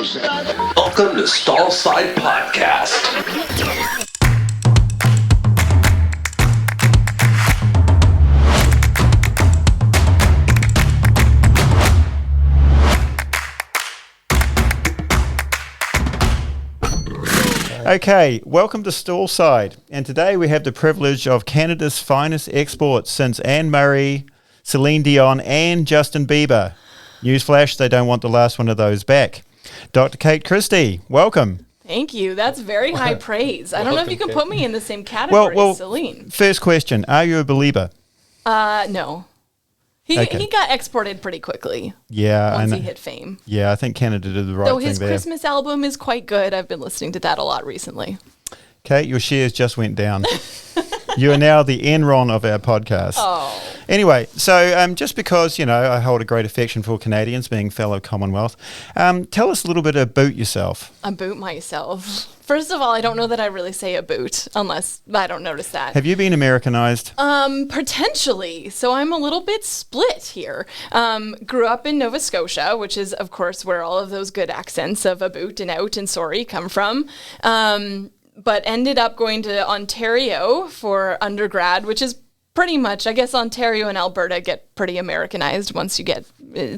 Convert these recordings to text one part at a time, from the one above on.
Welcome to Stallside Podcast. Okay, welcome to Stallside, and today we have the privilege of Canada's finest exports since Anne Murray, Celine Dion and Justin Bieber. Newsflash, they don't want the last one of those back. Dr. Kate Christie, welcome. Thank you. That's very high praise. I don't know if you can put me in the same category as Celine. First question, are you a believer? No. He got exported pretty quickly. Yeah, once he hit fame. Yeah, I think Canada did the right thing there. Though his Christmas album is quite good. I've been listening to that a lot recently. Kate, your shares just went down. You are now the Enron of our podcast. Oh. Anyway, so just because, I hold a great affection for Canadians, being fellow Commonwealth, tell us a little bit about yourself. About myself. First of all, I don't know that I really say about, unless I don't notice that. Have you been Americanized? Potentially. So I'm a little bit split here. Grew up in Nova Scotia, which is, of course, where all of those good accents of about and out and sorry come from. But ended up going to Ontario for undergrad, which is pretty much, I guess Ontario and Alberta get pretty Americanized once you get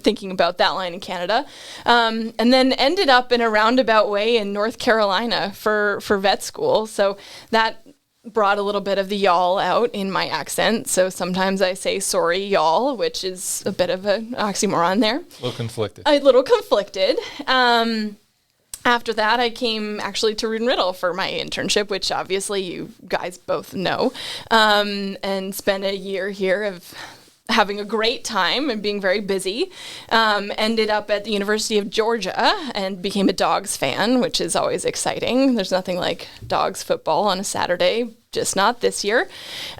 thinking about that line in Canada. And then ended up in a roundabout way in North Carolina for vet school. So that brought a little bit of the y'all out in my accent. So sometimes I say sorry, y'all, which is a bit of an oxymoron there. A little conflicted. A little conflicted. After that, I came actually to Rood and Riddle for my internship, which obviously you guys both know, and spent a year here of having a great time and being very busy. Ended up at the University of Georgia and became a Dogs fan, which is always exciting. There's nothing like Dogs football on a Saturday, just not this year.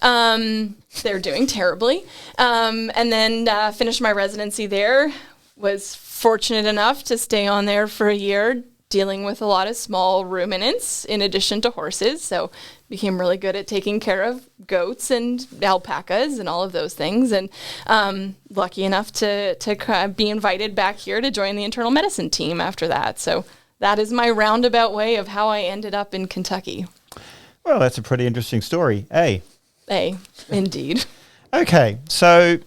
They're doing terribly. And then finished my residency there. Was fortunate enough to stay on there for a year, dealing with a lot of small ruminants in addition to horses. So became really good at taking care of goats and alpacas and all of those things. And lucky enough to be invited back here to join the internal medicine team after that. So that is my roundabout way of how I ended up in Kentucky. Well, that's a pretty interesting story. Indeed. Okay, so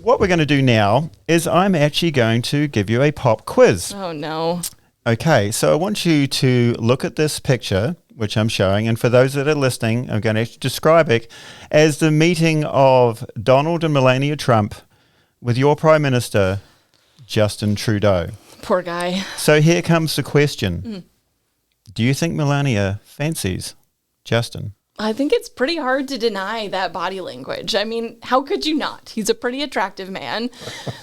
what we're going to do now is I'm actually going to give you a pop quiz. Oh, no. Okay, so I want you to look at this picture, which I'm showing, and for those that are listening, I'm going to actually describe it as the meeting of Donald and Melania Trump with your Prime Minister, Justin Trudeau. Poor guy. So here comes the question. Do you think Melania fancies Justin? I think it's pretty hard to deny that body language. I mean, how could you not? He's a pretty attractive man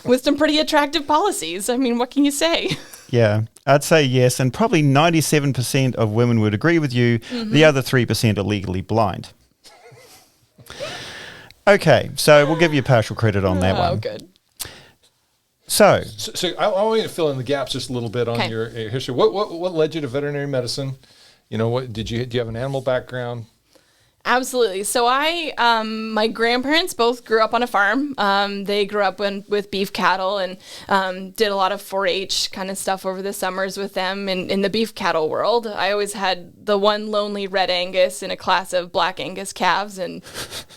with some pretty attractive policies. I mean, what can you say? Yeah, I'd say yes, and probably 97% of women would agree with you. Mm-hmm. The other 3% are legally blind. Okay, so we'll give you partial credit on that one. Oh, good. So I want you to fill in the gaps just a little bit on your history. What led you to veterinary medicine? Do you have an animal background? Absolutely. So my grandparents both grew up on a farm. They grew up with beef cattle and did a lot of 4-H kind of stuff over the summers with them in the beef cattle world. I always had the one lonely red Angus in a class of black Angus calves, and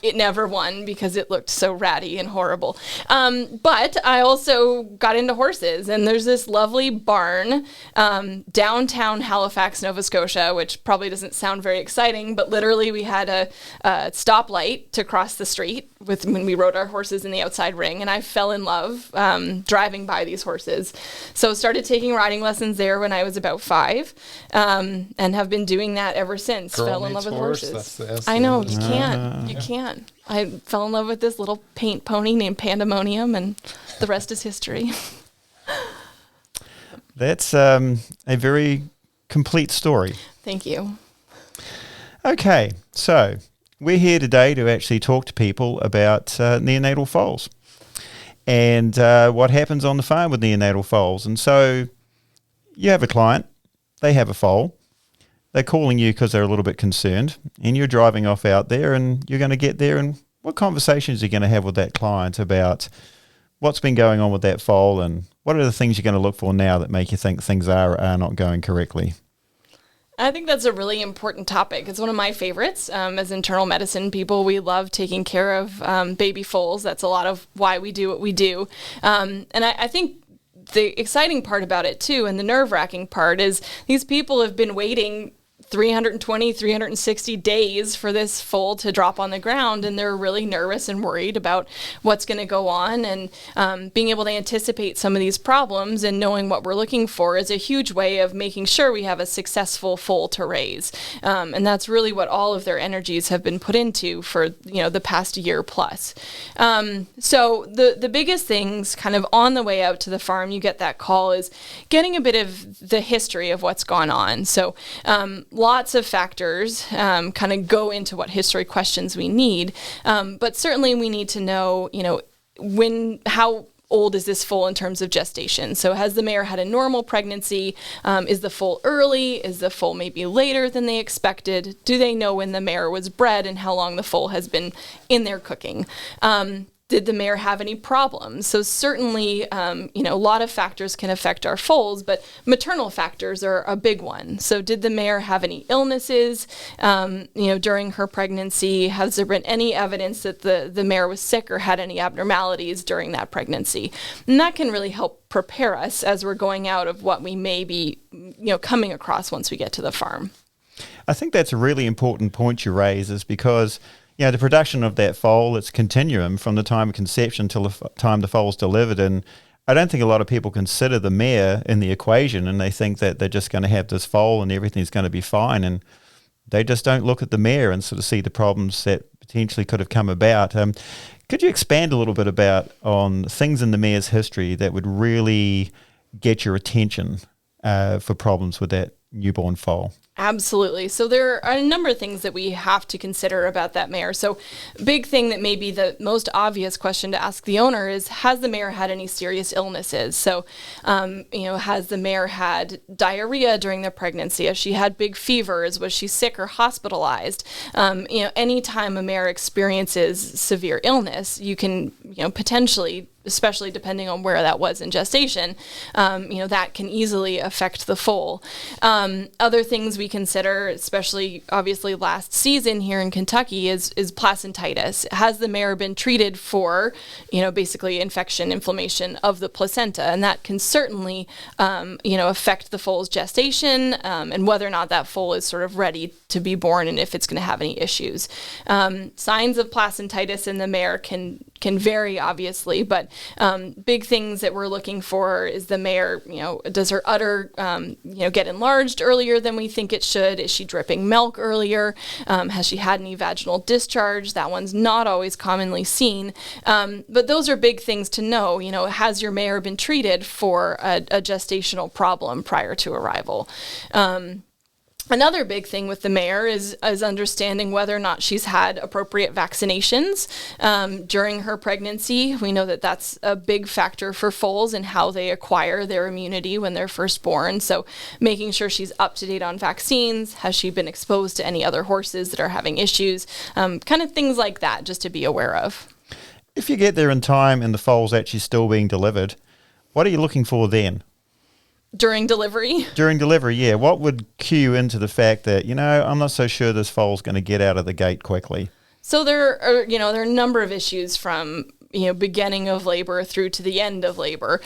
it never won because it looked so ratty and horrible. But I also got into horses, and there's this lovely barn downtown Halifax, Nova Scotia, which probably doesn't sound very exciting, but literally we had a stoplight to cross the street when we rode our horses in the outside ring, and I fell in love driving by these horses. So started taking riding lessons there when I was about 5, and have been doing that ever since. Fell in love with horses. I know, you can't. I fell in love with this little paint pony named Pandemonium, and the rest is history. That's a very complete story. Thank you. Okay, so we're here today to actually talk to people about neonatal foals and what happens on the farm with neonatal foals. And so you have a client, they have a foal, they're calling you because they're a little bit concerned, and you're driving off out there and you're going to get there, and what conversations are you going to have with that client about what's been going on with that foal and what are the things you're going to look for now that make you think things are not going correctly? I think that's a really important topic. It's one of my favorites. As internal medicine people, we love taking care of baby foals. That's a lot of why we do what we do. And I think the exciting part about it, too, and the nerve-wracking part is these people have been waiting 320, 360 days for this foal to drop on the ground, and they're really nervous and worried about what's going to go on. And being able to anticipate some of these problems and knowing what we're looking for is a huge way of making sure we have a successful foal to raise. And that's really what all of their energies have been put into for the past year plus. So the biggest things kind of on the way out to the farm, you get that call, is getting a bit of the history of what's gone on. So lots of factors kind of go into what history questions we need, but certainly we need to know, how old is this foal in terms of gestation? So has the mare had a normal pregnancy? Is the foal early? Is the foal maybe later than they expected? Do they know when the mare was bred and how long the foal has been in there cooking? Did the mare have any problems? So certainly, a lot of factors can affect our foals, but maternal factors are a big one. So did the mare have any illnesses, during her pregnancy? Has there been any evidence that the mare was sick or had any abnormalities during that pregnancy? And that can really help prepare us as we're going out of what we may be, coming across once we get to the farm. I think that's a really important point you raise, is because the production of that foal, it's continuum from the time of conception till the time the foal's delivered. And I don't think a lot of people consider the mare in the equation, and they think that they're just going to have this foal and everything's going to be fine. And they just don't look at the mare and sort of see the problems that potentially could have come about. Could you expand a little bit on things in the mare's history that would really get your attention for problems with that newborn foal? Absolutely. So there are a number of things that we have to consider about that mare. So big thing that may be the most obvious question to ask the owner is, has the mare had any serious illnesses? So, has the mare had diarrhea during the pregnancy? Has she had big fevers? Was she sick or hospitalized? Anytime a mare experiences severe illness, you can, potentially, especially depending on where that was in gestation, that can easily affect the foal. Other things we consider, especially obviously last season here in Kentucky, is placentitis. Has the mare been treated for, basically inflammation of the placenta? And that can certainly, affect the foal's gestation and whether or not that foal is sort of ready to be born and if it's going to have any issues. Signs of placentitis in the mare can vary, obviously, but big things that we're looking for is the mare, does her udder, get enlarged earlier than we think it should? Is she dripping milk earlier? Has she had any vaginal discharge? That one's not always commonly seen. But those are big things to know. Has your mare been treated for a gestational problem prior to arrival? Another big thing with the mare is understanding whether or not she's had appropriate vaccinations during her pregnancy. We know that that's a big factor for foals and how they acquire their immunity when they're first born. So making sure she's up to date on vaccines. Has she been exposed to any other horses that are having issues? Kind of things like that, just to be aware of. If you get there in time and the foal's actually still being delivered, what are you looking for then? During delivery? During delivery, yeah. What would cue into the fact that, I'm not so sure this foal's going to get out of the gate quickly? So there are a number of issues from, beginning of labor through to the end of labor.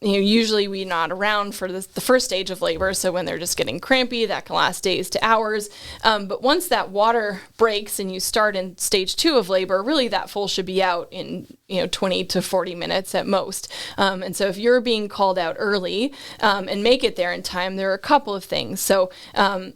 Usually we're not around for the first stage of labor, so when they're just getting crampy, that can last days to hours. But once that water breaks and you start in stage 2 of labor, really that foal should be out in 20 to 40 minutes at most. And so if you're being called out early and make it there in time, there are a couple of things. So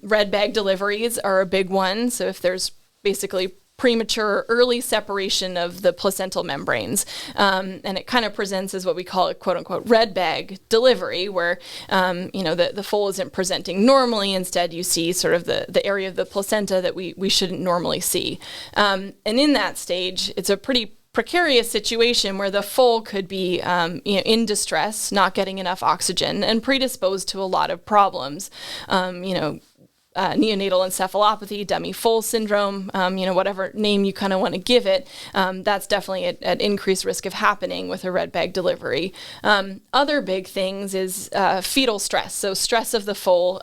red bag deliveries are a big one. So if there's basically premature early separation of the placental membranes. And it kind of presents as what we call a quote unquote red bag delivery, where, the foal isn't presenting normally. Instead, you see sort of the area of the placenta that we shouldn't normally see. And in that stage, it's a pretty precarious situation where the foal could be in distress, not getting enough oxygen, and predisposed to a lot of problems. neonatal encephalopathy, dummy foal syndrome, whatever name you kind of want to give it, that's definitely at increased risk of happening with a red bag delivery. Other big things is fetal stress, so stress of the foal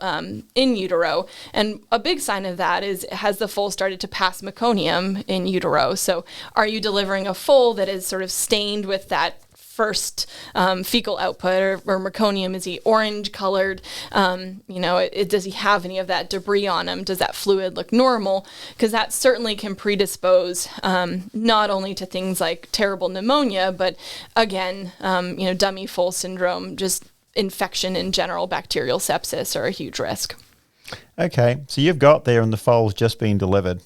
in utero. And a big sign of that is, has the foal started to pass meconium in utero? So are you delivering a foal that is sort of stained with that first fecal output, or meconium? Is he orange colored? Does he have any of that debris on him? Does that fluid look normal? Because that certainly can predispose not only to things like terrible pneumonia, but again, dummy foal syndrome, just infection in general, bacterial sepsis are a huge risk. Okay, so you've got there and the foal's just been delivered.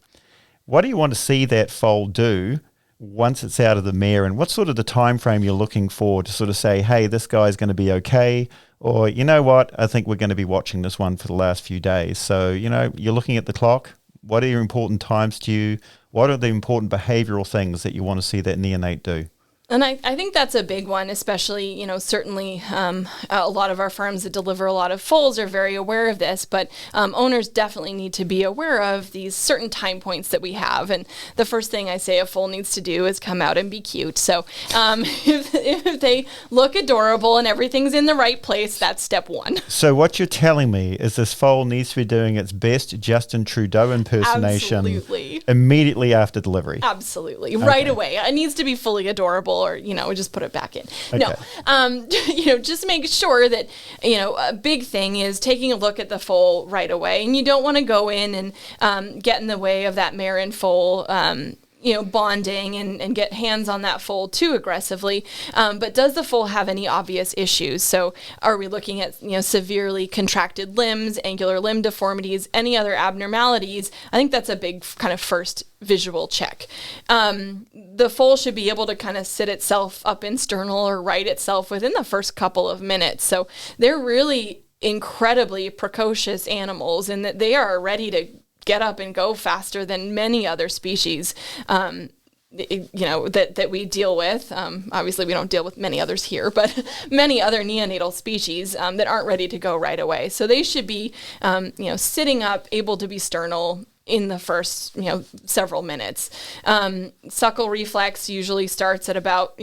What do you want to see that foal do once it's out of the mare, and what's sort of the time frame you're looking for to sort of say, hey, this guy's going to be okay, or you know what, I think we're going to be watching this one for the last few days. So, you're looking at the clock. What are your important times to you? What are the important behavioral things that you want to see that neonate do? And I think that's a big one, especially, certainly a lot of our farms that deliver a lot of foals are very aware of this, but owners definitely need to be aware of these certain time points that we have. And the first thing I say a foal needs to do is come out and be cute. So if they look adorable and everything's in the right place, that's step one. So what you're telling me is this foal needs to be doing its best Justin Trudeau impersonation immediately after delivery. Absolutely. Okay. Right away. It needs to be fully adorable, or, just put it back in. Okay. No, just make sure that, a big thing is taking a look at the foal right away. And you don't want to go in and get in the way of that mare and foal, bonding and get hands on that foal too aggressively. But does the foal have any obvious issues? So are we looking at, severely contracted limbs, angular limb deformities, any other abnormalities? I think that's a big kind of first visual check. The foal should be able to kind of sit itself up in sternal or right itself within the first couple of minutes. So they're really incredibly precocious animals, in that they are ready to get up and go faster than many other species, that we deal with. Obviously, we don't deal with many others here, but many other neonatal species that aren't ready to go right away. So they should be, sitting up, able to be sternal in the first, several minutes. Suckle reflex usually starts at about,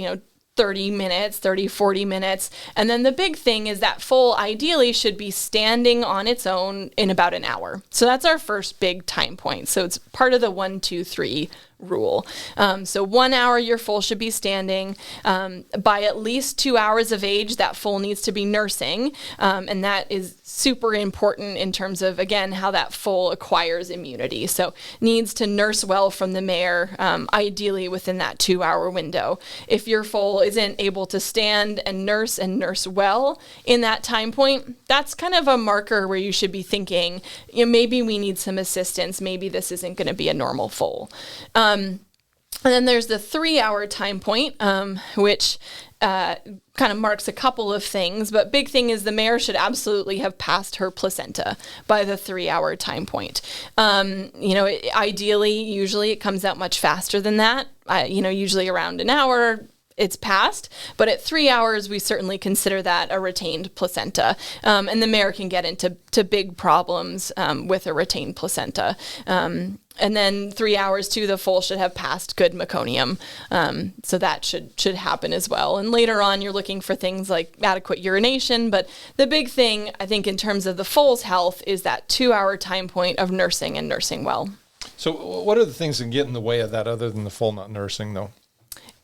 30 minutes, 40 minutes. And then the big thing is that foal ideally should be standing on its own in about an hour. So that's our first big time point. So it's part of the 1, 2, 3 rule. So 1 hour, your foal should be standing. By at least 2 hours of age, that foal needs to be nursing. And that is super important in terms of, again, how that foal acquires immunity. So needs to nurse well from the mare, ideally within that 2 hour window. If your foal isn't able to stand and nurse well in that time point, that's kind of a marker where you should be thinking, maybe we need some assistance. Maybe this isn't going to be a normal foal. And then there's the 3 hour time point, which kind of marks a couple of things, but big thing is the mare should absolutely have passed her placenta by the 3 hour time point. Ideally, usually it comes out much faster than that, usually around an hour. It's passed, but at 3 hours, we certainly consider that a retained placenta. And the mare can get into big problems with a retained placenta. And then 3 hours too, the foal should have passed good meconium. So that should happen as well. And later on, you're looking for things like adequate urination. But the big thing, I think, in terms of the foal's health is that 2 hour time point of nursing and nursing well. So what are the things that get in the way of that other than the foal not nursing, though?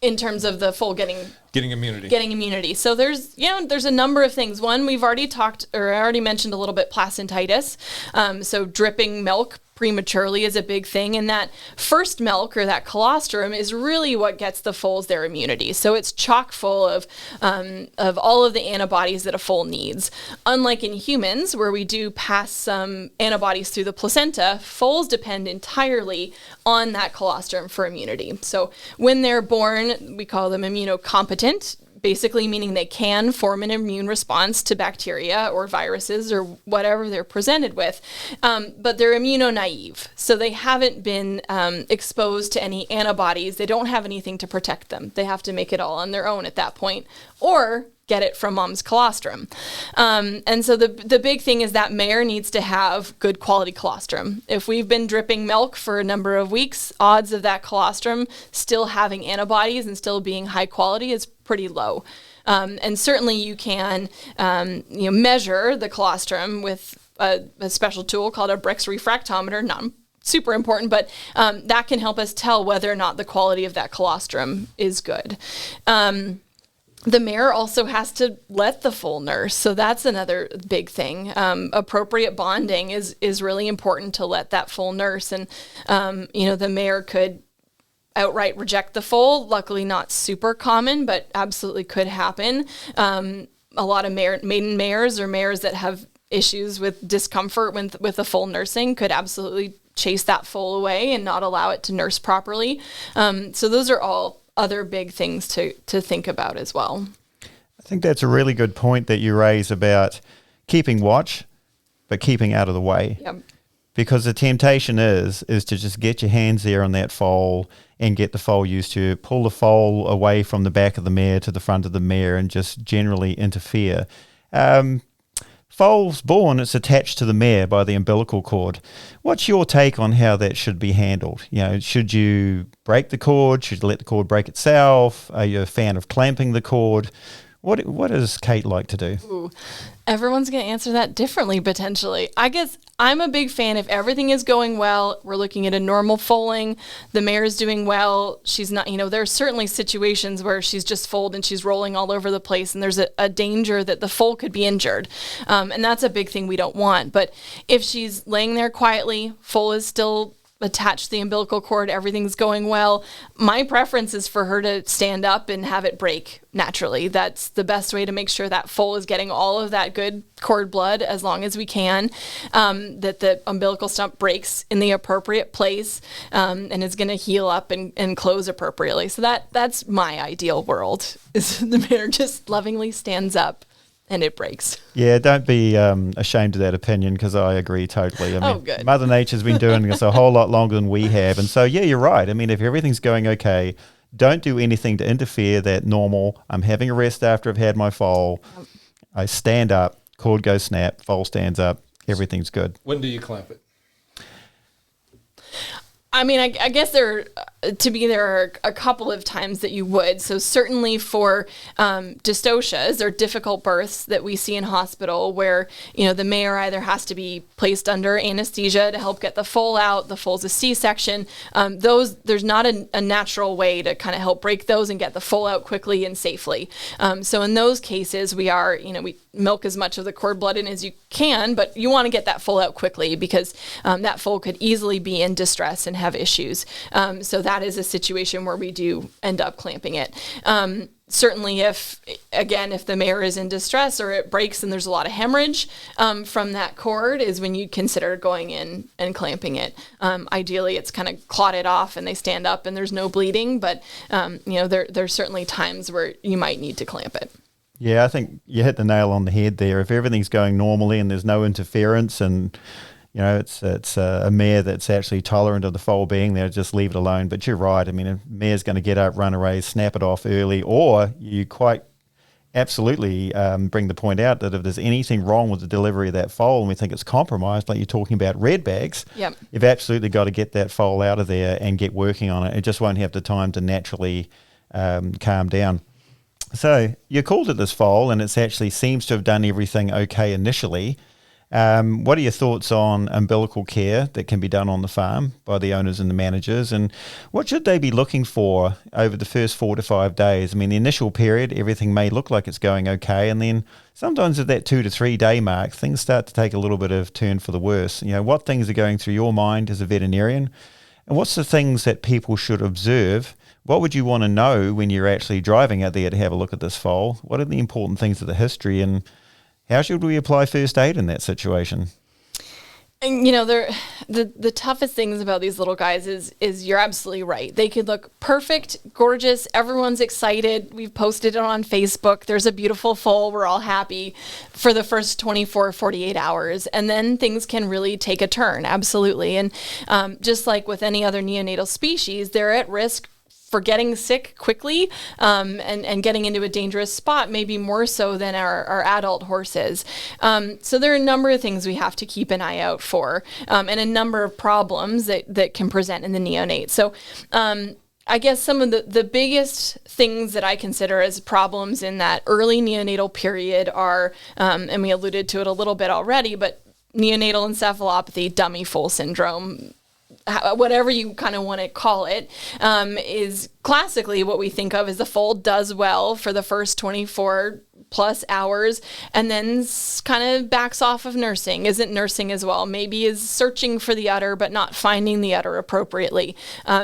In terms of the foal getting immunity. Getting immunity. So there's a number of things. One, we've already mentioned a little bit, placentitis. So dripping milk prematurely is a big thing, and that first milk, or that colostrum, is really what gets the foals their immunity. So it's chock full of all of the antibodies that a foal needs. Unlike in humans, where we do pass some antibodies through the placenta, foals depend entirely on that colostrum for immunity. So when they're born, we call them immunocompetent, basically meaning they can form an immune response to bacteria or viruses or whatever they're presented with, but they're immunonaive. So they haven't been exposed to any antibodies. They don't have anything to protect them. They have to make it all on their own at that point. Or get it from mom's colostrum. And so the big thing is that mare needs to have good quality colostrum. If we've been dripping milk for a number of weeks, odds of that colostrum still having antibodies and still being high quality is pretty low. And certainly you can measure the colostrum with a special tool called a Brix refractometer, not super important, but that can help us tell whether or not the quality of that colostrum is good. The mare also has to let the foal nurse, so that's another big thing. Appropriate bonding is really important to let that foal nurse, and the mare could outright reject the foal. Luckily, not super common, but absolutely could happen. A lot of maiden mares or mares that have issues with discomfort with the foal nursing could absolutely chase that foal away and not allow it to nurse properly. So those are all other big things to think about as well. I think that's a really good point that you raise about keeping watch, but keeping out of the way. Yep. Because the temptation is to just get your hands there on that foal and get the foal used to, pull the foal away from the back of the mare to the front of the mare and just generally interfere. Foal's born, it's attached to the mare by the umbilical cord. What's your take on how that should be handled? Should you break the cord? Should you let the cord break itself? Are you a fan of clamping the cord? What does Kate like to do? Ooh, everyone's going to answer that differently, potentially. I guess I'm a big fan if everything is going well, we're looking at a normal foaling, the mare is doing well, she's not, there are certainly situations where she's just foaled and she's rolling all over the place and there's a danger that the foal could be injured. And that's a big thing we don't want. But if she's laying there quietly, foal is still attached to the umbilical cord, everything's going well, my preference is for her to stand up and have it break naturally. That's the best way to make sure that foal is getting all of that good cord blood as long as we can, that the umbilical stump breaks in the appropriate place, and is going to heal up and close appropriately. So that's my ideal world, is the mare just lovingly stands up and it breaks. Yeah, don't be ashamed of that opinion, because I agree totally. Good. Mother Nature's been doing this a whole lot longer than we have. And so, yeah, you're right. If everything's going okay, don't do anything to interfere. That normal. I'm having a rest after I've had my foal. I stand up, cord goes snap, foal stands up, everything's good. When do you clamp it? I guess there are a couple of times that you would. So certainly for dystocias or difficult births that we see in hospital where, the mare either has to be placed under anesthesia to help get the foal out, the foal's a C-section. There's not a natural way to kind of help break those and get the foal out quickly and safely. So in those cases, we milk as much of the cord blood in as you can, but you want to get that foal out quickly because that foal could easily be in distress and have issues. So that is a situation where we do end up clamping it. Certainly if the mare is in distress or it breaks and there's a lot of hemorrhage from that cord is when you consider going in and clamping it. Ideally, it's kind of clotted off and they stand up and there's no bleeding, but there's certainly times where you might need to clamp it. Yeah, I think you hit the nail on the head there. If everything's going normally and there's no interference and it's a mare that's actually tolerant of the foal being there, just leave it alone. But you're right. A mare's going to get up, run away, snap it off early, or you quite absolutely bring the point out that if there's anything wrong with the delivery of that foal and we think it's compromised, like you're talking about red bags, yep, you've absolutely got to get that foal out of there and get working on it. It just won't have the time to naturally calm down. So you called it this foal, and it actually seems to have done everything okay initially. What are your thoughts on umbilical care that can be done on the farm by the owners and the managers, and what should they be looking for over the first 4 to 5 days? The initial period, everything may look like it's going okay, and then sometimes at that 2 to 3 day mark, things start to take a little bit of turn for the worse. What things are going through your mind as a veterinarian, and what's the things that people should observe? What would you want to know when you're actually driving out there to have a look at this foal? What are the important things of the history, and how should we apply first aid in that situation? And the toughest things about these little guys is you're absolutely right. They could look perfect, gorgeous. Everyone's excited. We've posted it on Facebook. There's a beautiful foal. We're all happy for the first 24, 48 hours. And then things can really take a turn. Absolutely. And just like with any other neonatal species, they're at risk for getting sick quickly and getting into a dangerous spot, maybe more so than our adult horses. So there are a number of things we have to keep an eye out for, and a number of problems that can present in the neonate. So I guess some of the biggest things that I consider as problems in that early neonatal period are, and we alluded to it a little bit already, but neonatal encephalopathy, dummy foal syndrome, whatever you kind of want to call it, is classically what we think of as the foal does well for the first 24 plus hours and then kind of backs off of nursing, isn't nursing as well, maybe is searching for the udder but not finding the udder appropriately,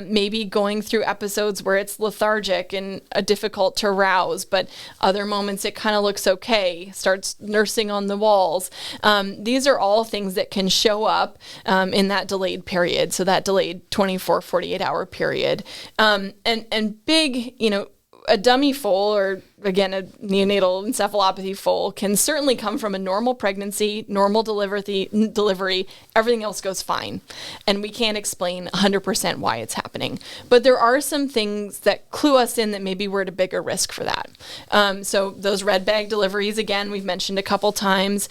maybe going through episodes where it's lethargic and difficult to rouse, but other moments it kind of looks okay, starts nursing on the walls. These are all things that can show up in that delayed period, so that delayed 24, 48 hour period. And big, a dummy foal, or again, a neonatal encephalopathy foal, can certainly come from a normal pregnancy, normal delivery, everything else goes fine. And we can't explain 100% why it's happening. But there are some things that clue us in that maybe we're at a bigger risk for that. So those red bag deliveries, again, we've mentioned a couple times,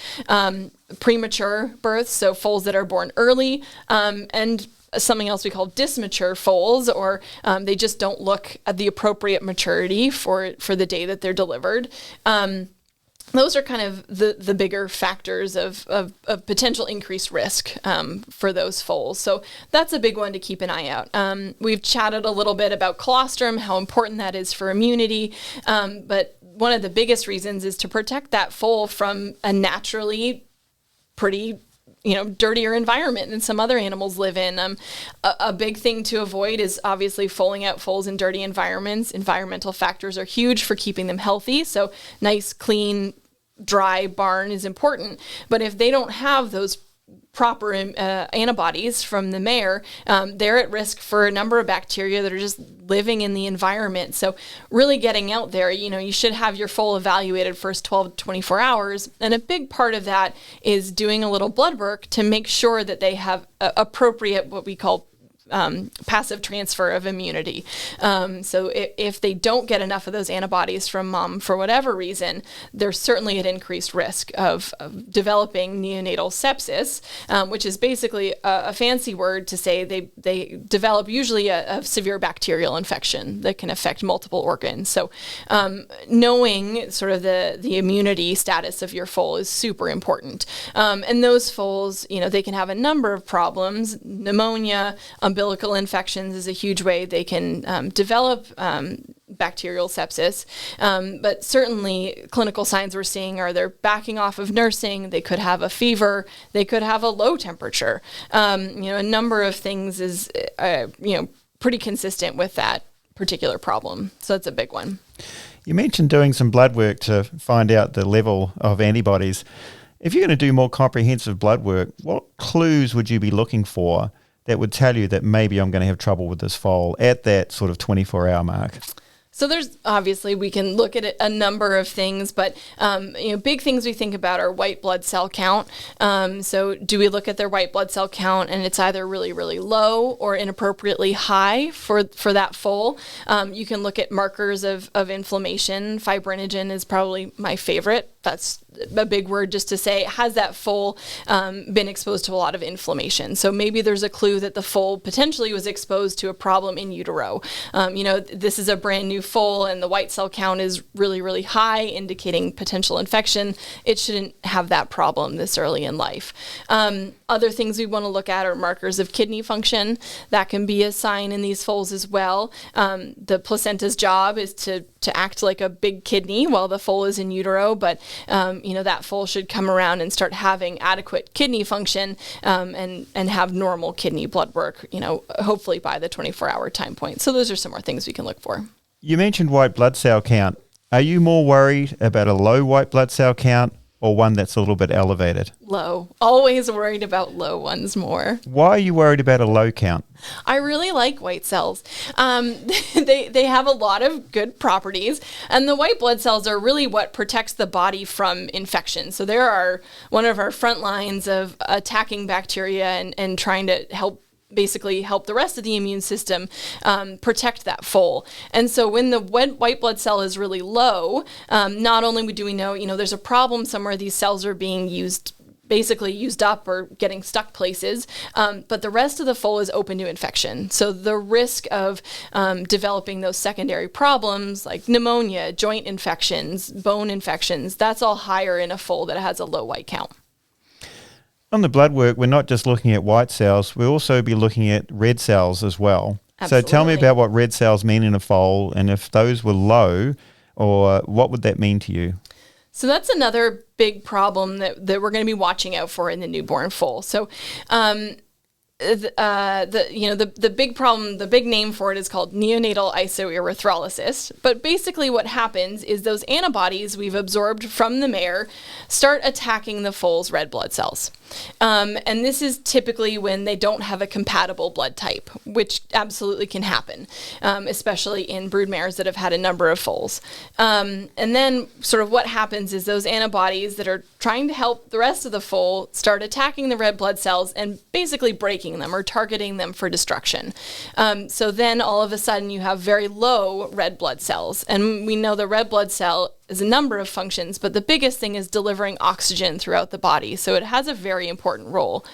premature births, so foals that are born early, and something else we call dysmature foals, or they just don't look at the appropriate maturity for the day that they're delivered. Those are kind of the bigger factors of potential increased risk for those foals. So that's a big one to keep an eye out. We've chatted a little bit about colostrum, how important that is for immunity, but one of the biggest reasons is to protect that foal from a naturally pretty dirtier environment than some other animals live in. A big thing to avoid is obviously foaling out foals in dirty environments. Environmental factors are huge for keeping them healthy. So nice, clean, dry barn is important. But if they don't have those proper antibodies from the mare, they're at risk for a number of bacteria that are just living in the environment. So really getting out there, you should have your foal evaluated first 12 to 24 hours. And a big part of that is doing a little blood work to make sure that they have appropriate, what we call passive transfer of immunity. So if they don't get enough of those antibodies from mom for whatever reason, they're certainly at increased risk of developing neonatal sepsis, which is basically a fancy word to say they develop usually a severe bacterial infection that can affect multiple organs. So knowing sort of the immunity status of your foal is super important. And those foals, they can have a number of problems. Pneumonia, umbilical infections is a huge way they can develop bacterial sepsis. But certainly clinical signs we're seeing are they're backing off of nursing, they could have a fever, they could have a low temperature. A number of things is, pretty consistent with that particular problem. So that's a big one. You mentioned doing some blood work to find out the level of antibodies. If you're going to do more comprehensive blood work, what clues would you be looking for that would tell you that maybe I'm going to have trouble with this foal at that sort of 24-hour mark? So there's obviously, we can look at a number of things, but big things we think about are white blood cell count. So do we look at their white blood cell count and it's either really, really low or inappropriately high for that foal? You can look at markers of inflammation. Fibrinogen is probably my favorite. That's a big word just to say, has that foal been exposed to a lot of inflammation? So maybe there's a clue that the foal potentially was exposed to a problem in utero. This is a brand new foal and the white cell count is really, really high, indicating potential infection. It shouldn't have that problem this early in life. Other things we want to look at are markers of kidney function. That can be a sign in these foals as well. The placenta's job is to act like a big kidney while the foal is in utero, but that foal should come around and start having adequate kidney function and have normal kidney blood work, hopefully by the 24-hour time point. So those are some more things we can look for. You mentioned white blood cell count. Are you more worried about a low white blood cell count or one that's a little bit elevated? Low. Always worried about low ones more. Why are you worried about a low count? I really like white cells. They have a lot of good properties, and the white blood cells are really what protects the body from infection. So they are one of our front lines of attacking bacteria and trying to help basically help the rest of the immune system protect that foal. And so when the white blood cell is really low, not only do we know, there's a problem somewhere, these cells are being basically used up or getting stuck places, but the rest of the foal is open to infection. So the risk of developing those secondary problems like pneumonia, joint infections, bone infections, that's all higher in a foal that has a low white count. On the blood work, we're not just looking at white cells, we'll also be looking at red cells as well. Absolutely. So tell me about what red cells mean in a foal, and if those were low, or what would that mean to you? So that's another big problem that we're going to be watching out for in the newborn foal. So the big problem, the big name for it is called Neonatal Iso Erythrolysis. But basically what happens is those antibodies we've absorbed from the mare start attacking the foal's red blood cells. And this is typically when they don't have a compatible blood type, which absolutely can happen, especially in brood mares that have had a number of foals. And then sort of what happens is those antibodies that are trying to help the rest of the foal start attacking the red blood cells and basically breaking them or targeting them for destruction. So then all of a sudden you have very low red blood cells. And we know the red blood cell is a number of functions, but the biggest thing is delivering oxygen throughout the body. So it has a very important role.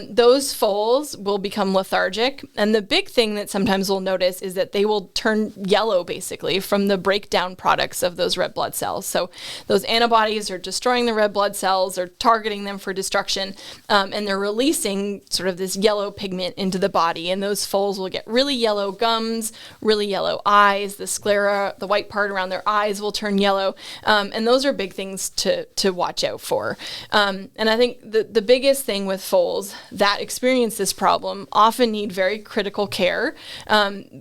Those foals will become lethargic. And the big thing that sometimes we'll notice is that they will turn yellow, basically, from the breakdown products of those red blood cells. So those antibodies are destroying the red blood cells, or targeting them for destruction, and they're releasing sort of this yellow pigment into the body. And those foals will get really yellow gums, really yellow eyes, the sclera, the white part around their eyes will turn yellow. And those are big things to watch out for. And I think the biggest thing with foals that experience this problem often need very critical care,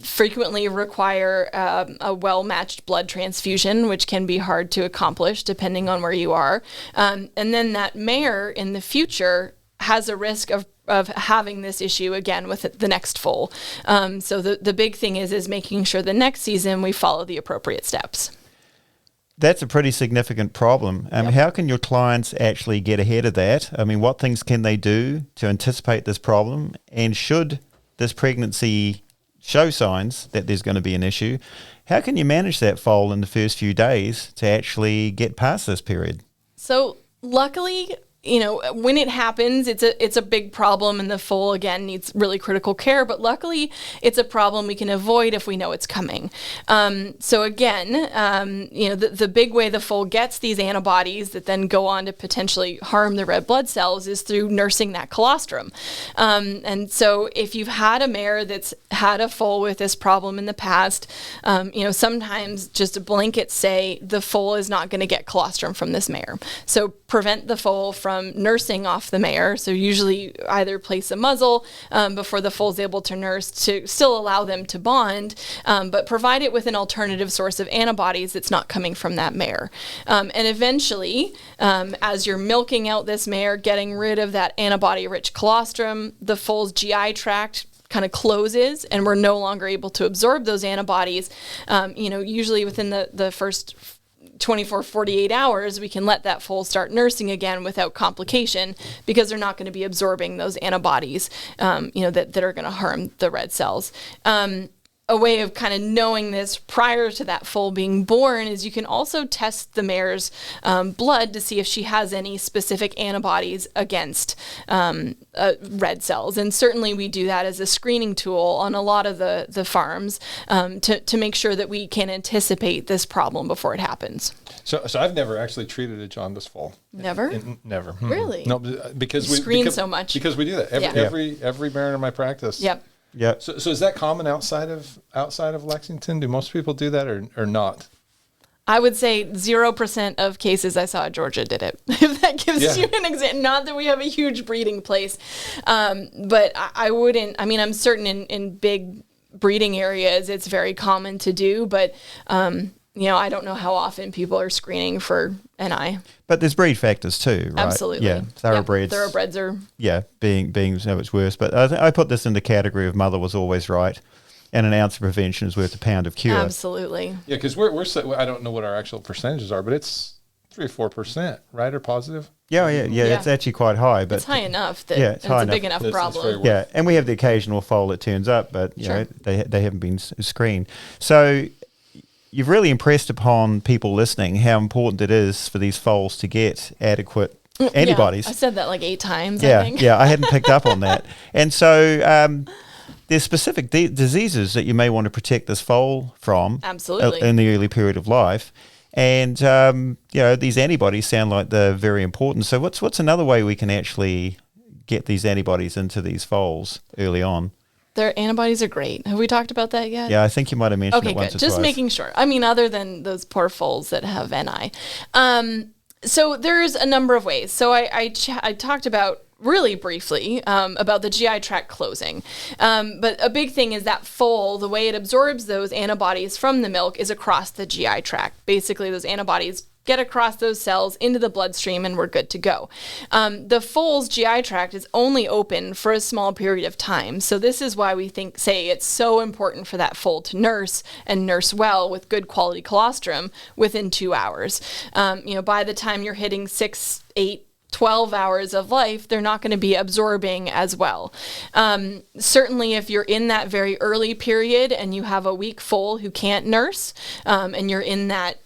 frequently require a well-matched blood transfusion, which can be hard to accomplish depending on where you are. And then that mare in the future has a risk of having this issue again with the next foal. So the big thing is making sure the next season we follow the appropriate steps. That's a pretty significant problem. Yep. How can your clients actually get ahead of that? I mean, what things can they do to anticipate this problem? And should this pregnancy show signs that there's going to be an issue, how can you manage that foal in the first few days to actually get past this period? So luckily, when it happens, it's a big problem, and the foal again needs really critical care. But luckily, it's a problem we can avoid if we know it's coming. So again, the big way the foal gets these antibodies that then go on to potentially harm the red blood cells is through nursing that colostrum. And so if you've had a mare that's had a foal with this problem in the past, sometimes just a blanket say the foal is not going to get colostrum from this mare. So prevent the foal from nursing off the mare. So usually either place a muzzle before the foal's able to nurse to still allow them to bond, but provide it with an alternative source of antibodies that's not coming from that mare. And eventually, as you're milking out this mare, getting rid of that antibody-rich colostrum, the foal's GI tract kind of closes and we're no longer able to absorb those antibodies. Usually within the first 24, 48 hours, we can let that foal start nursing again without complication, because they're not going to be absorbing those antibodies, that are going to harm the red cells. A way of kind of knowing this prior to that foal being born is you can also test the mare's blood to see if she has any specific antibodies against red cells. And certainly we do that as a screening tool on a lot of the farms to make sure that we can anticipate this problem before it happens. So I've never actually treated a jaundice foal. Never? Never. Really? No, because we screen so much. Because we do that every mare in my practice. Yep. Yeah. So is that common outside of Lexington? Do most people do that or not? I would say 0% of cases I saw at Georgia did it. If that gives you an example. Not that we have a huge breeding place, but I wouldn't. I mean, I'm certain in big breeding areas it's very common to do, but I don't know how often people are screening for NI. But there's breed factors too, right? Absolutely. Yeah, thoroughbreds. Thoroughbreds are... Yeah, being so much worse. But I put this in the category of mother was always right, and an ounce of prevention is worth a pound of cure. Absolutely. Yeah, because we're I don't know what our actual percentages are, but it's 3-4%, right? Or positive? Yeah. It's actually quite high, but it's high enough that it's high a big enough It's problem. very yeah, and we have the occasional foal that turns up, but you know they haven't been screened. So you've really impressed upon people listening how important it is for these foals to get adequate antibodies. Yeah, I said that like 8 times, I think. Yeah, I hadn't picked up on that. And so there's specific diseases that you may want to protect this foal from. Absolutely. In the early period of life. And, these antibodies sound like they're very important. So what's another way we can actually get these antibodies into these foals early on? Their antibodies are great. Have we talked about that yet? Yeah, I think you might have mentioned it once or Just twice. making sure. I mean, other than those poor foals that have NI. So there's a number of ways. So I talked about really briefly about the GI tract closing. But a big thing is that foal, the way it absorbs those antibodies from the milk is across the GI tract. Basically, those antibodies get across those cells into the bloodstream and we're good to go. The foal's GI tract is only open for a small period of time. So this is why we say it's so important for that foal to nurse and nurse well with good quality colostrum within 2 hours. By the time you're hitting 6, 8, 12 hours of life, they're not going to be absorbing as well. Certainly, if you're in that very early period and you have a weak foal who can't nurse, and you're in that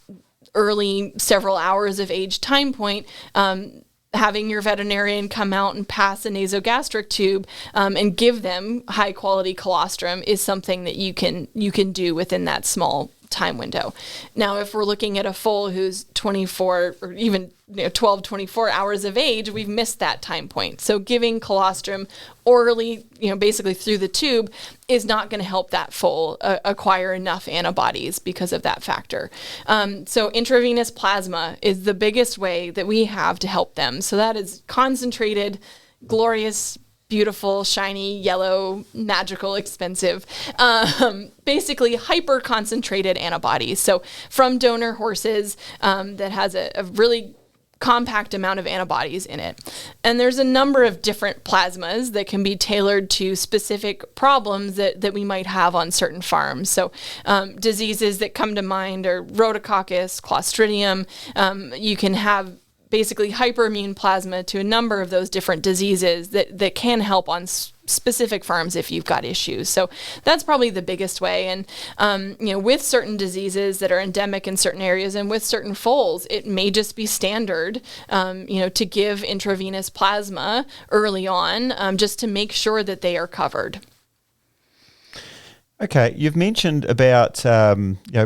early several hours of age time point, having your veterinarian come out and pass a nasogastric tube and give them high quality colostrum is something that you can do within that small time window. Now, if we're looking at a foal who's 24 or even 12, 24 hours of age, we've missed that time point. So giving colostrum orally, basically through the tube is not going to help that foal acquire enough antibodies because of that factor. So intravenous plasma is the biggest way that we have to help them. So that is concentrated, glorious, beautiful, shiny, yellow, magical, expensive, basically hyper concentrated antibodies. So from donor horses that has a really compact amount of antibodies in it. And there's a number of different plasmas that can be tailored to specific problems that we might have on certain farms. So diseases that come to mind are rhodococcus, clostridium. You can have basically hyperimmune plasma to a number of those different diseases that can help on specific farms if you've got issues. So that's probably the biggest way. And, with certain diseases that are endemic in certain areas and with certain foals, it may just be standard, to give intravenous plasma early on, just to make sure that they are covered. Okay, you've mentioned about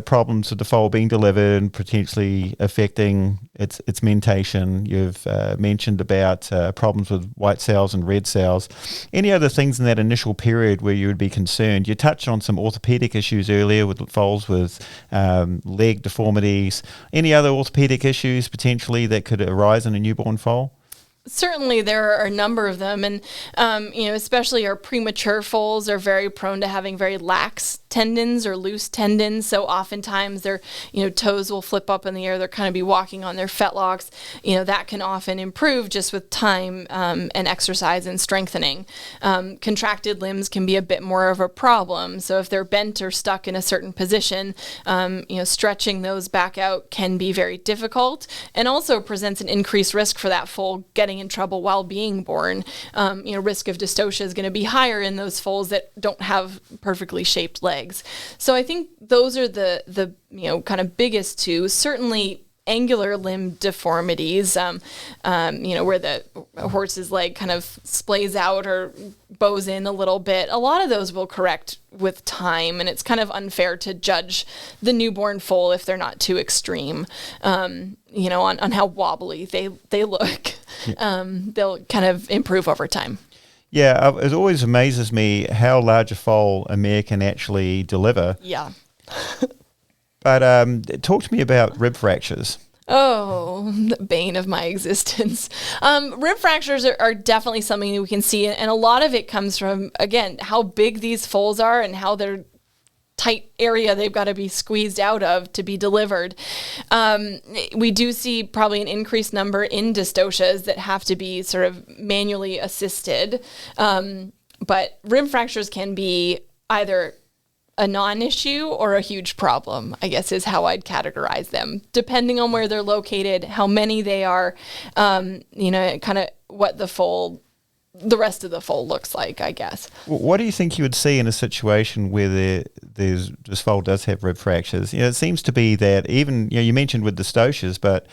problems with the foal being delivered and potentially affecting its mentation. You've mentioned about problems with white cells and red cells. Any other things in that initial period where you would be concerned? You touched on some orthopedic issues earlier with foals with leg deformities. Any other orthopedic issues potentially that could arise in a newborn foal? Certainly, there are a number of them, and especially our premature foals are very prone to having very lax tendons or loose tendons. So oftentimes their toes will flip up in the air. They're kind of be walking on their fetlocks. That can often improve just with time and exercise and strengthening. Contracted limbs can be a bit more of a problem. So if they're bent or stuck in a certain position, stretching those back out can be very difficult, and also presents an increased risk for that foal getting in trouble while being born. Risk of dystocia is going to be higher in those foals that don't have perfectly shaped legs. So I think those are the kind of biggest two. Certainly angular limb deformities, where the horse's leg kind of splays out or bows in a little bit. A lot of those will correct with time, and it's kind of unfair to judge the newborn foal if they're not too extreme, on how wobbly they look. They'll kind of improve over time. Yeah, it always amazes me how large a foal a mare can actually deliver. Yeah. But talk to me about rib fractures. Oh, the bane of my existence. Rib fractures are definitely something that we can see, and a lot of it comes from, again, how big these foals are and how they're tight area they've got to be squeezed out of to be delivered. We do see probably an increased number in dystocias that have to be sort of manually assisted. But rib fractures can be either a non-issue or a huge problem, I guess is how I'd categorize them, depending on where they're located, how many they are, kind of what the rest of the foal looks like, I guess. What do you think you would see in a situation where this foal does have rib fractures? It seems to be that even, you mentioned with the stoches, but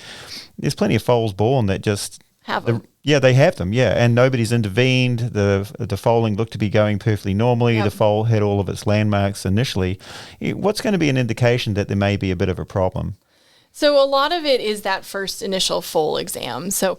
there's plenty of foals born that just have them. They have them, and nobody's intervened. The foaling looked to be going perfectly normally. Yep. The foal had all of its landmarks initially. What's going to be an indication that there may be a bit of a problem? So a lot of it is that first initial foal exam. So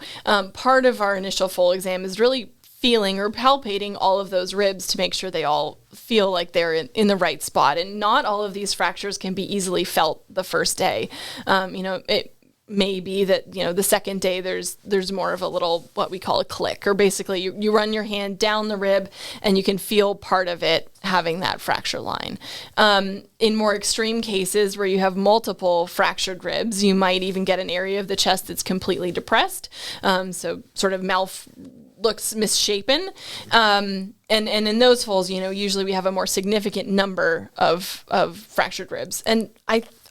part of our initial foal exam is really feeling or palpating all of those ribs to make sure they all feel like they're in the right spot. And not all of these fractures can be easily felt the first day. It may be that, the second day there's more of a little, what we call a click, or basically you run your hand down the rib and you can feel part of it having that fracture line. In more extreme cases where you have multiple fractured ribs, you might even get an area of the chest that's completely depressed. So sort of looks misshapen. And in those foals, usually we have a more significant number of fractured ribs. And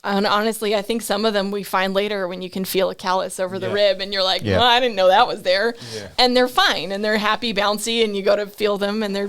honestly, I think some of them we find later when you can feel a callus over the rib and you're like, well, I didn't know that was there. Yeah. And they're fine and they're happy, bouncy, and you go to feel them and they're,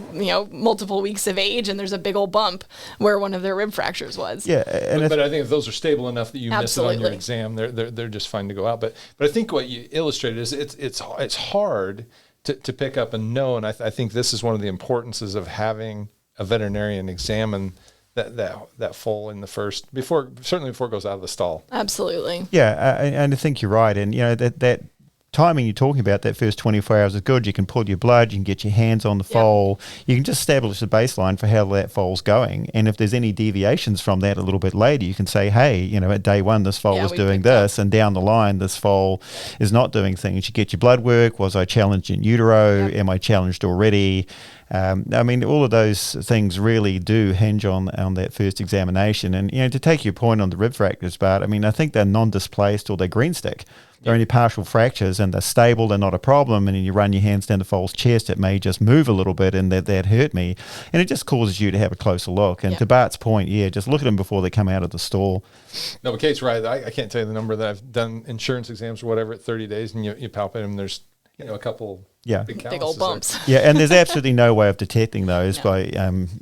multiple weeks of age and there's a big old bump where one of their rib fractures was. Yeah. But I think if those are stable enough that you miss it on your exam, they're just fine to go out. But I think what you illustrated is it's hard to pick up and know, and I think this is one of the importances of having a veterinarian examine that foal in the first, before it goes out of the stall. Absolutely. Yeah, and I think you're right, and that timing you're talking about, that first 24 hours is good. You can pull your blood, you can get your hands on the foal, you can just establish the baseline for how that foal's going, and if there's any deviations from that a little bit later, you can say, hey, at day one this foal was doing this, and down the line this foal is not doing things. You get your blood work. Was I challenged in utero? Am I challenged already? All of those things really do hinge on that first examination. And, to take your point on the rib fractures, Bart, I think they're non-displaced or they're green stick. They're only partial fractures and they're stable, they're not a problem. And then you run your hands down the foal's chest, it may just move a little bit and that hurt me. And it just causes you to have a closer look. And to Bart's point, just look at them before they come out of the stall. No, but Kate's right. I can't tell you the number that I've done insurance exams or whatever at 30 days and you palpate them, there's a couple big old bumps. And there's absolutely no way of detecting those by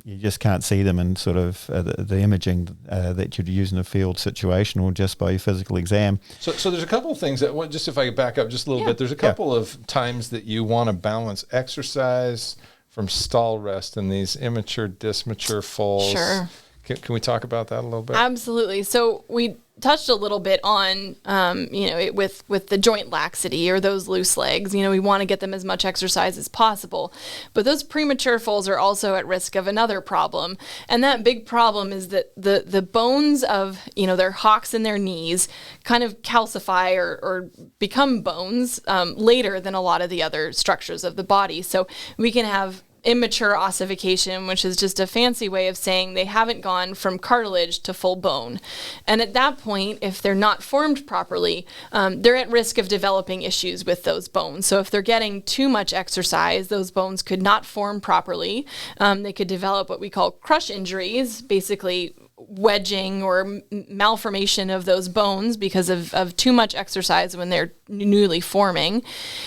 you just can't see them in sort of the imaging that you'd use in a field situation or just by your physical exam. So there's a couple of things that, just if I could back up just a little bit, there's a couple of times that you want to balance exercise from stall rest in these immature, dismature foals. Sure. Can we talk about that a little bit? Absolutely. So we touched a little bit on, with the joint laxity or those loose legs. We want to get them as much exercise as possible. But those premature foals are also at risk of another problem. And that big problem is that the bones of, their hocks and their knees kind of calcify or become bones later than a lot of the other structures of the body. So we can have immature ossification, which is just a fancy way of saying they haven't gone from cartilage to full bone. And at that point, if they're not formed properly, they're at risk of developing issues with those bones. So if they're getting too much exercise, those bones could not form properly. They could develop what we call crush injuries, basically wedging or malformation of those bones because of too much exercise when they're newly forming,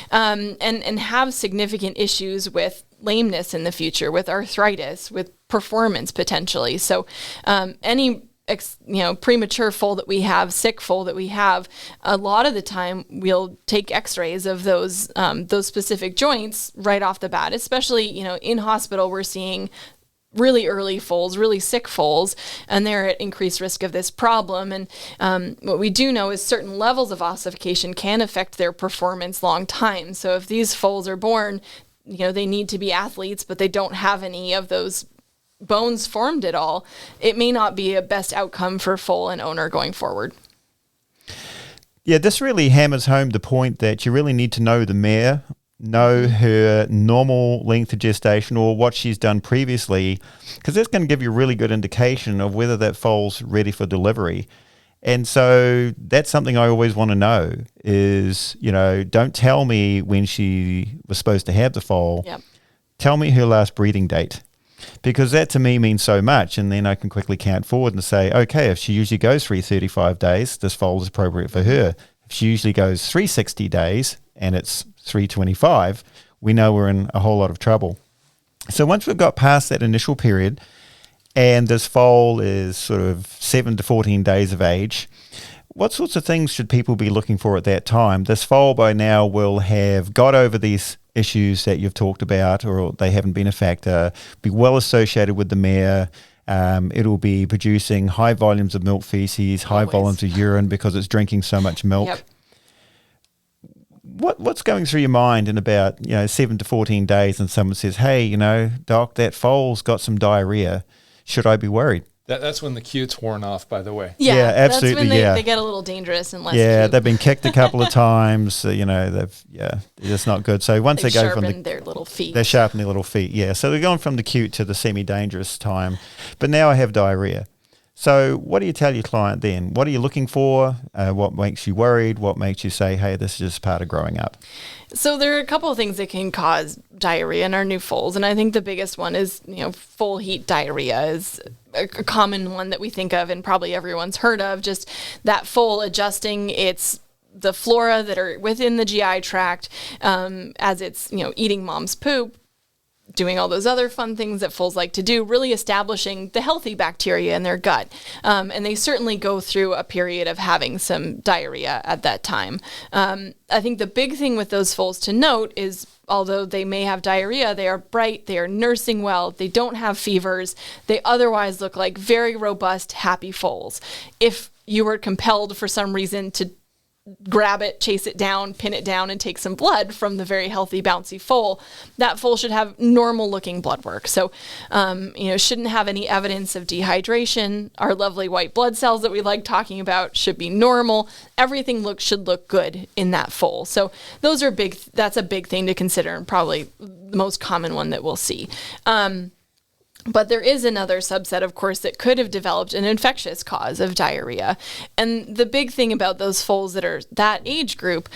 and have significant issues with lameness in the future, with arthritis, with performance potentially. So any premature foal that we have, sick foal that we have, a lot of the time we'll take x-rays of those specific joints right off the bat, especially in hospital we're seeing really early foals, really sick foals, and they're at increased risk of this problem. And what we do know is certain levels of ossification can affect their performance long time. So if these foals are born, they need to be athletes, but they don't have any of those bones formed at all, it may not be a best outcome for foal and owner going forward. Yeah, this really hammers home the point that you really need to know the mare, know her normal length of gestation or what she's done previously, because that's going to give you a really good indication of whether that foal's ready for delivery. And so that's something I always want to know is, don't tell me when she was supposed to have the foal. Yep. Tell me her last breeding date. because that to me means so much. And then I can quickly count forward and say, okay, if she usually goes 335 days, this foal is appropriate for her. If she usually goes 360 days and it's 325, we know we're in a whole lot of trouble. So once we've got past that initial period and this foal is sort of 7 to 14 days of age, what sorts of things should people be looking for at that time? This foal by now will have got over these issues that you've talked about, or they haven't been a factor, be well associated with the mare. It'll be producing high volumes of milk feces, high volumes of urine because it's drinking so much milk. Yep. What's going through your mind in about 7 to 14 days and someone says, hey, doc, that foal's got some diarrhea. Should I be worried? That's when the cute's worn off, by the way. Yeah, absolutely. That's when they get a little dangerous and less cute. They've been kicked a couple of times. They're just not good. So once they go from their little feet. They sharpen their little feet, yeah. So they're going from the cute to the semi-dangerous time. But now I have diarrhea. So what do you tell your client then? What are you looking for? What makes you worried? What makes you say, hey, this is just part of growing up? So there are a couple of things that can cause diarrhea in our new foals. And I think the biggest one is, foal heat diarrhea is a common one that we think of and probably everyone's heard of. Just that foal adjusting the flora that are within the GI tract as it's, eating mom's poop, doing all those other fun things that foals like to do, really establishing the healthy bacteria in their gut. And they certainly go through a period of having some diarrhea at that time. I think the big thing with those foals to note is, although they may have diarrhea, they are bright, they are nursing well, they don't have fevers, they otherwise look like very robust, happy foals. If you were compelled for some reason to grab it, chase it down, pin it down, and take some blood from the very healthy, bouncy foal, that foal should have normal looking blood work. So, shouldn't have any evidence of dehydration. Our lovely white blood cells that we like talking about should be normal. Everything should look good in that foal. So those are that's a big thing to consider, and probably the most common one that we'll see. But there is another subset, of course, that could have developed an infectious cause of diarrhea. And the big thing about those foals that are that age group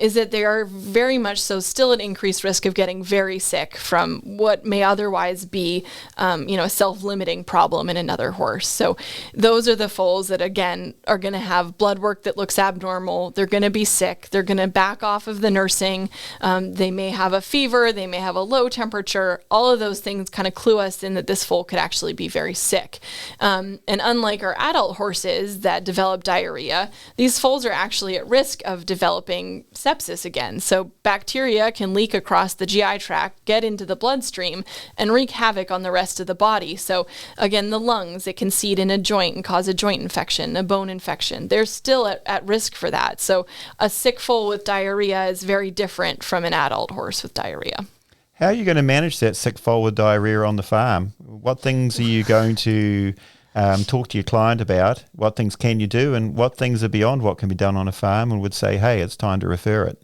is that they are very much so still at increased risk of getting very sick from what may otherwise be, a self-limiting problem in another horse. So those are the foals that, again, are going to have blood work that looks abnormal. They're going to be sick. They're going to back off of the nursing. They may have a fever. They may have a low temperature. All of those things kind of clue us in that this foal could actually be very sick. And unlike our adult horses that develop diarrhea, these foals are actually at risk of developing sepsis again. So bacteria can leak across the GI tract, get into the bloodstream, and wreak havoc on the rest of the body. So again, the lungs, it can seed in a joint and cause a joint infection, a bone infection. They're still at risk for that. So a sick foal with diarrhea is very different from an adult horse with diarrhea. How are you going to manage that sick foal with diarrhea on the farm? What things are you going to talk to your client about? What things can you do, and what things are beyond what can be done on a farm and would say, hey, it's time to refer it?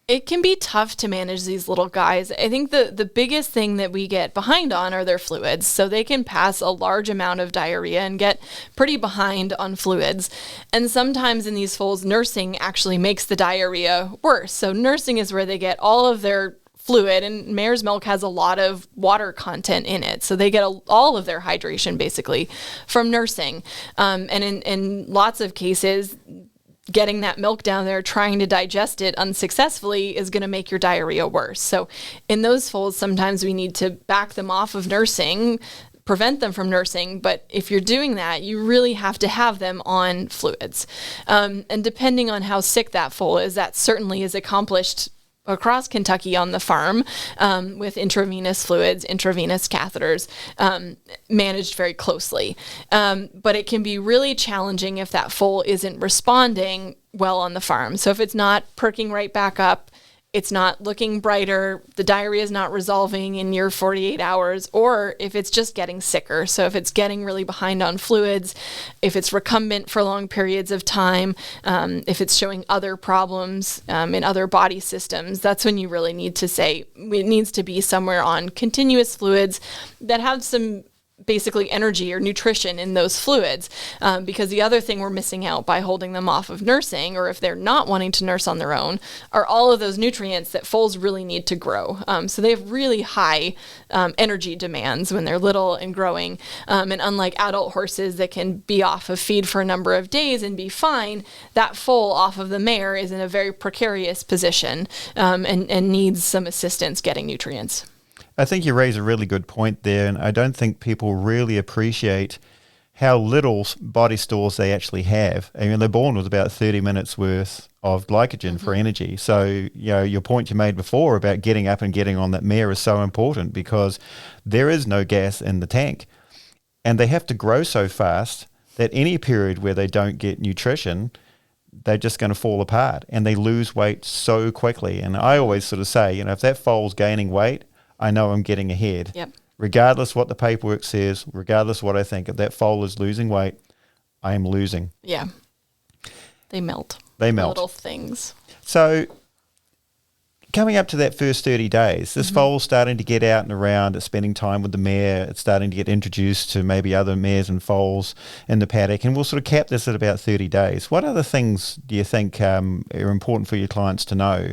It can be tough to manage these little guys. I think the biggest thing that we get behind on are their fluids. So they can pass a large amount of diarrhea and get pretty behind on fluids. And sometimes in these foals, nursing actually makes the diarrhea worse. So nursing is where they get all of their fluid, and mare's milk has a lot of water content in it. So they get all of their hydration basically from nursing. And in lots of cases, getting that milk down there, trying to digest it unsuccessfully is going to make your diarrhea worse. So in those foals, sometimes we need to back them off of nursing, prevent them from nursing. But if you're doing that, you really have to have them on fluids. And depending on how sick that foal is, that certainly is accomplished across Kentucky on the farm with intravenous fluids, intravenous catheters, managed very closely. But it can be really challenging if that foal isn't responding well on the farm. So if it's not perking right back up, it's not looking brighter, the diarrhea is not resolving in your 48 hours, or if it's just getting sicker. So if it's getting really behind on fluids, if it's recumbent for long periods of time, if it's showing other problems in other body systems, that's when you really need to say it needs to be somewhere on continuous fluids that have some basically energy or nutrition in those fluids, because the other thing we're missing out by holding them off of nursing, or if they're not wanting to nurse on their own, are all of those nutrients that foals really need to grow. So they have really high energy demands when they're little and growing, and unlike adult horses that can be off of feed for a number of days and be fine, that foal off of the mare is in a very precarious position, and needs some assistance getting nutrients. I think you raise a really good point there, and I don't think people really appreciate how little body stores they actually have. I mean, they're born with about 30 minutes worth of glycogen for energy. So, you know, your point you made before about getting up and getting on that mare is so important, because there is no gas in the tank. And they have to grow so fast that any period where they don't get nutrition, they're just going to fall apart, and they lose weight so quickly. And I always sort of say, you know, if that foal's gaining weight, I know I'm getting ahead. Yep. Regardless what the paperwork says, regardless what I think, if that foal is losing weight, I am losing. Yeah. They melt. They melt. Little things. So coming up to that first 30 days, this foal's starting to get out and around, it's spending time with the mare, it's starting to get introduced to maybe other mares and foals in the paddock, and we'll sort of cap this at about 30 days. What other things do you think are important for your clients to know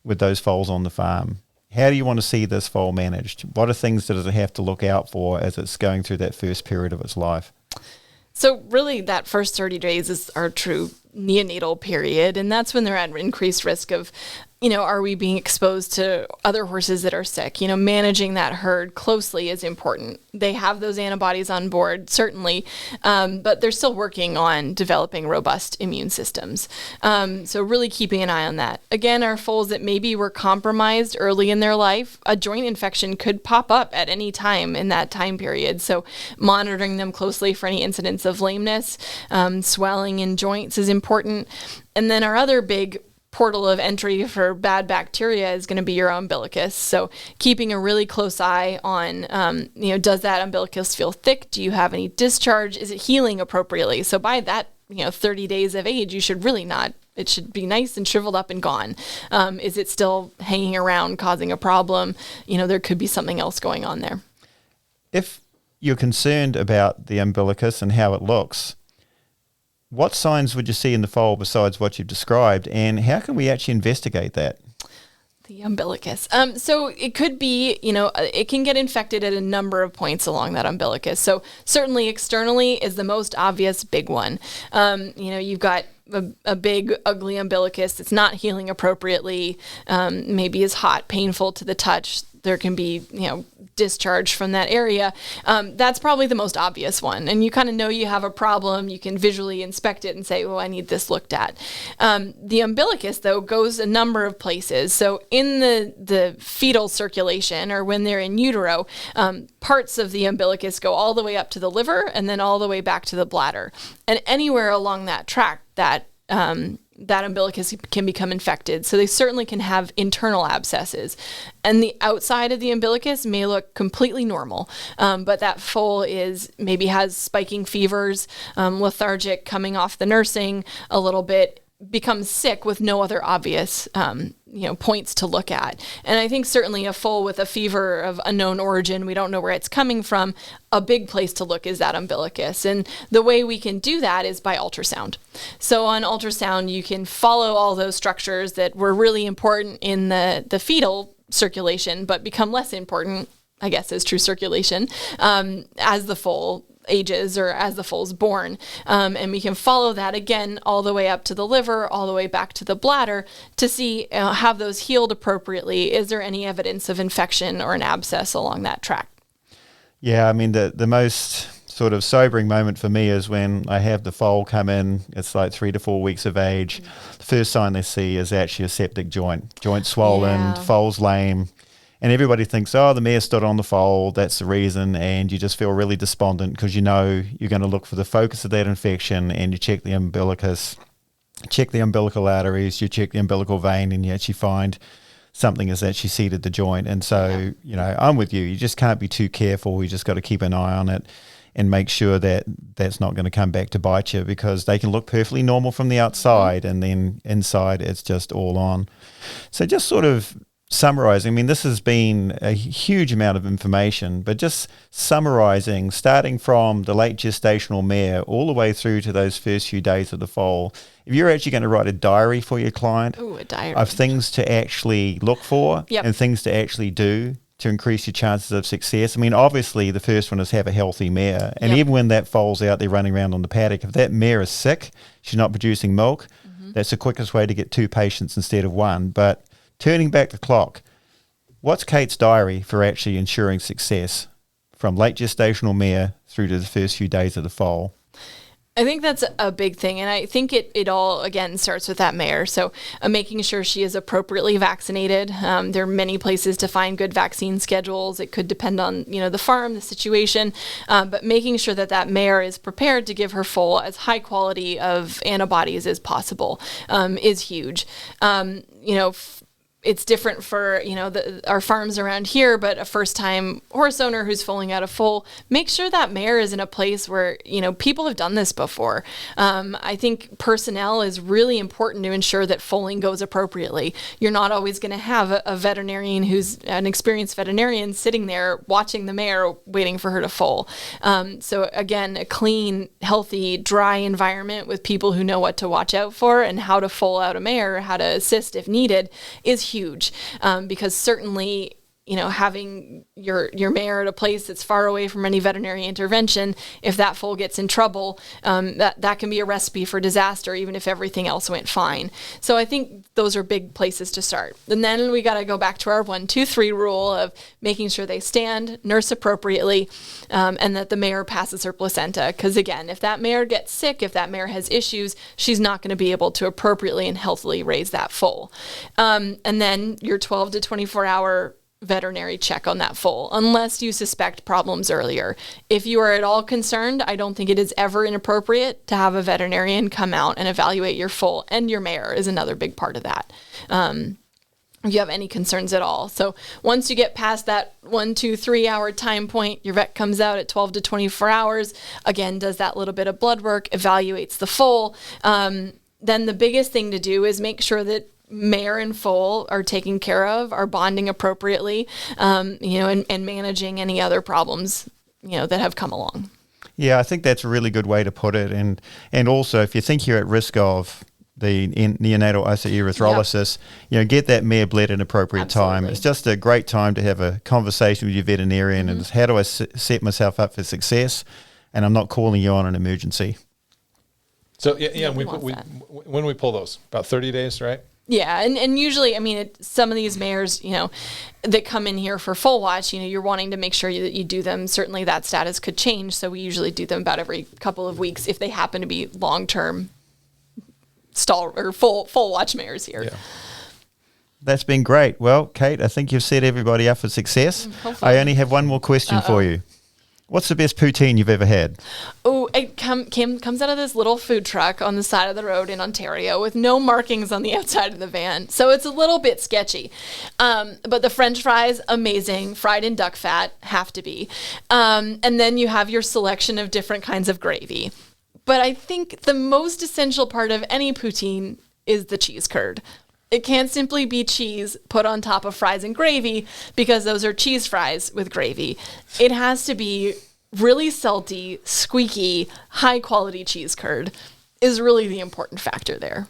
with those foals on the farm? How do you want to see this foal managed? What are things that it have to look out for as it's going through that first period of its life? So really that first 30 days is our true neonatal period, and that's when they're at increased risk of, you know, are we being exposed to other horses that are sick? You know, managing that herd closely is important. They have those antibodies on board, certainly, but they're still working on developing robust immune systems. So really keeping an eye on that. Again, our foals that maybe were compromised early in their life, a joint infection could pop up at any time in that time period. So monitoring them closely for any incidents of lameness, swelling in joints is important. And then our other big portal of entry for bad bacteria is going to be your umbilicus. So keeping a really close eye on, you know, does that umbilicus feel thick? Do you have any discharge? Is it healing appropriately? So by that, 30 days of age, you should really not, it should be nice and shriveled up and gone. Is it still hanging around causing a problem? There could be something else going on there. If you're concerned about the umbilicus and how it looks, what signs would you see in the foal besides what you've described, and how can we actually investigate that? The umbilicus. So it could be, it can get infected at a number of points along that umbilicus. So certainly externally is the most obvious big one. You've got a big, ugly umbilicus that's not healing appropriately, maybe is hot, painful to the touch. There can be, discharge from that area. That's probably the most obvious one. And you kind of know you have a problem. You can visually inspect it and say, I need this looked at. The umbilicus, though, goes a number of places. So in the fetal circulation, or when they're in utero, parts of the umbilicus go all the way up to the liver and then all the way back to the bladder. And anywhere along that tract, that umbilicus can become infected. So they certainly can have internal abscesses. And the outside of the umbilicus may look completely normal, but that foal maybe has spiking fevers, lethargic, coming off the nursing a little bit, becomes sick with no other obvious points to look at. And I think certainly a foal with a fever of unknown origin, we don't know where it's coming from, a big place to look is that umbilicus. And the way we can do that is by ultrasound. So on ultrasound, you can follow all those structures that were really important in the fetal circulation, but become less important, I guess, as true circulation, as the foal ages or as the foal's born. And we can follow that again all the way up to the liver, all the way back to the bladder to see, have those healed appropriately. Is there any evidence of infection or an abscess along that tract? Yeah, I mean, the most sort of sobering moment for me is when I have the foal come in. It's like 3 to 4 weeks of age. The first sign they see is actually a septic joint swollen, foal's lame. And everybody thinks, the mare stood on the foal, that's the reason, and you just feel really despondent because you're going to look for the focus of that infection, and you check the umbilicus, check the umbilical arteries, you check the umbilical vein, and you actually find something has actually seeded the joint. And so, I'm with you. You just can't be too careful. You just got to keep an eye on it and make sure that that's not going to come back to bite you, because they can look perfectly normal from the outside, and then inside it's just all on. So just sort of summarizing, I mean, this has been a huge amount of information, but just summarizing, starting from the late gestational mare all the way through to those first few days of the foal. If you're actually going to write a diary for your client a diary of things to actually look for and things to actually do to increase your chances of success. I mean, obviously, the first one is have a healthy mare. And even when that foal's out there running around on the paddock, if that mare is sick, she's not producing milk, that's the quickest way to get 2 patients instead of 1. But turning back the clock, what's Kate's diary for actually ensuring success from late gestational mare through to the first few days of the foal? I think that's a big thing. And I think it all, again, starts with that mare. So making sure she is appropriately vaccinated. There are many places to find good vaccine schedules. It could depend on, the farm, the situation. But making sure that mare is prepared to give her foal as high quality of antibodies as possible is huge. It's different for, our farms around here, but a first-time horse owner who's foaling out a foal, make sure that mare is in a place where, people have done this before. I think personnel is really important to ensure that foaling goes appropriately. You're not always going to have a veterinarian who's an experienced veterinarian sitting there watching the mare waiting for her to foal. So again, a clean, healthy, dry environment with people who know what to watch out for and how to foal out a mare, how to assist if needed, is huge, because certainly, having your mare at a place that's far away from any veterinary intervention, if that foal gets in trouble, that can be a recipe for disaster, even if everything else went fine. So I think those are big places to start. And then we got to go back to our 1, 2, 3 rule of making sure they stand, nurse appropriately, and that the mare passes her placenta. Because again, if that mare gets sick, if that mare has issues, she's not going to be able to appropriately and healthily raise that foal. And then your 12 to 24 hour veterinary check on that foal, unless you suspect problems earlier. If you are at all concerned, I don't think it is ever inappropriate to have a veterinarian come out and evaluate your foal, and your mare is another big part of that. If you have any concerns at all. So once you get past that 1, 2, 3 hour time point, your vet comes out at 12 to 24 hours, again, does that little bit of blood work, evaluates the foal. Then the biggest thing to do is make sure that mare and foal are taken care of, are bonding appropriately, and managing any other problems, that have come along. Yeah, I think that's a really good way to put it. And also, if you think you're at risk of the neonatal Iso Erythrolysis, get that mare bled at an appropriate time. It's just a great time to have a conversation with your veterinarian and how do I set myself up for success, and I'm not calling you on an emergency. So, when we pull those, about 30 days, right? Yeah, and usually, some of these mares, that come in here for full watch, you're wanting to make sure that you do them. Certainly that status could change, so we usually do them about every couple of weeks if they happen to be long-term stall or full watch mares here. Yeah. That's been great. Well, Kate, I think you've set everybody up for success. Hopefully. I only have one more question for you. What's the best poutine you've ever had? Oh, it comes out of this little food truck on the side of the road in Ontario with no markings on the outside of the van. So it's a little bit sketchy. But the French fries, amazing. Fried in duck fat, have to be. And then you have your selection of different kinds of gravy. But I think the most essential part of any poutine is the cheese curd. It can't simply be cheese put on top of fries and gravy because those are cheese fries with gravy. It has to be really salty, squeaky, high-quality cheese curd is really the important factor there.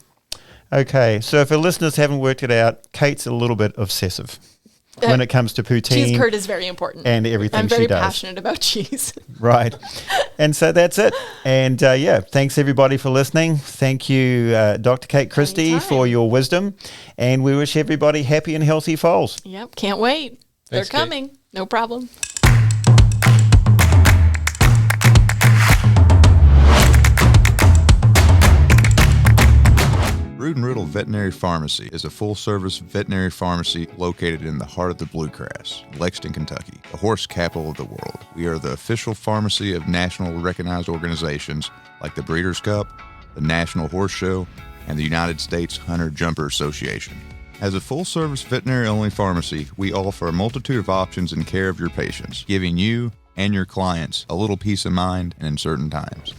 Okay, so if our listeners haven't worked it out, Kate's a little bit obsessive when it comes to poutine. Cheese curd is very important. And everything she does. I'm very passionate about cheese. Right. And so that's it. And thanks everybody for listening. Thank you, Dr. Kate Christie, for your wisdom. And we wish everybody happy and healthy foals. Yep, can't wait. Thanks, they're coming. Kate. No problem. Rood and Riddle Veterinary Pharmacy is a full-service veterinary pharmacy located in the heart of the Bluegrass, Lexington, Kentucky, the horse capital of the world. We are the official pharmacy of nationally recognized organizations like the Breeders' Cup, the National Horse Show, and the United States Hunter-Jumper Association. As a full-service veterinary-only pharmacy, we offer a multitude of options in care of your patients, giving you and your clients a little peace of mind in uncertain times.